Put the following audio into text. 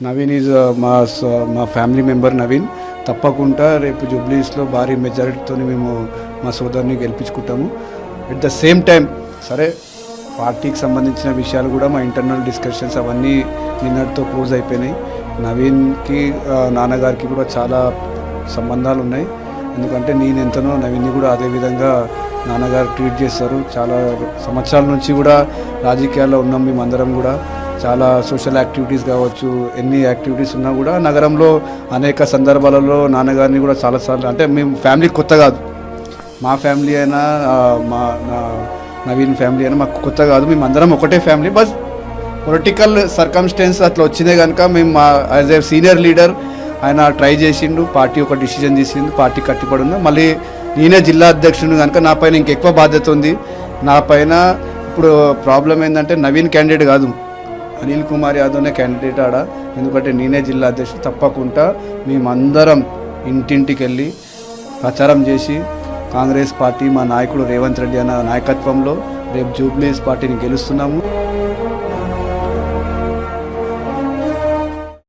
Naveen is మా family member Naveen. తప్పకుండా రేపు జూబ్లీస్లో భారీ మెజారిటీతో మేము మా సోదరుని గెలిపించుకుంటాము. అట్ ద సేమ్ టైం సరే పార్టీకి సంబంధించిన విషయాలు కూడా మా ఇంటర్నల్ డిస్కషన్స్ అవన్నీ నిన్నటితో క్లోజ్ అయిపోయినాయి. నవీన్కి నాన్నగారికి కూడా చాలా సంబంధాలు ఉన్నాయి. ఎందుకంటే నేను ఎంతనో నవీన్ని కూడా అదేవిధంగా నాన్నగారు ట్రీట్ చేస్తారు. చాలా సంవత్సరాల నుంచి కూడా రాజకీయాల్లో ఉన్నాం మేమందరం కూడా. చాలా సోషల్ యాక్టివిటీస్ కావచ్చు, ఎన్ని యాక్టివిటీస్ ఉన్నా కూడా నగరంలో అనేక సందర్భాలలో నాన్నగారిని కూడా చాలాసార్లు, అంటే మేము ఫ్యామిలీ కొత్త కాదు, మా ఫ్యామిలీ అయినా నవీన్ ఫ్యామిలీ అయినా మాకు కొత్త కాదు, మేము అందరం ఒకటే ఫ్యామిలీ. బస్ పొలిటికల్ సర్కమ్స్టెన్స్ అట్లా వచ్చినాయి కనుక మేము యాజ్ ఏ సీనియర్ లీడర్ ఆయన ట్రై చేసిండు, పార్టీ ఒక డిసిజన్ చేసిండు, పార్టీ కట్టుబడి ఉన్నా. మళ్ళీ నేనే జిల్లా అధ్యక్షుడు కనుక నా పైన ఇంకెక్కువ బాధ్యత ఉంది. నా పైన ఇప్పుడు ప్రాబ్లం ఏంటంటే నవీన్ క్యాండిడేట్ కాదు, అనిల్ కుమార్ యాదవ్నే క్యాండిడేట్ ఆడ. ఎందుకంటే నేనే జిల్లా అధ్యక్షుడు. తప్పకుండా మేమందరం ఇంటింటికి వెళ్ళి ప్రచారం చేసి కాంగ్రెస్ పార్టీ మా నాయకుడు రేవంత్ రెడ్డి అన్న నాయకత్వంలో రేపు జూబ్లీస్ పార్టీని గెలుస్తున్నాము.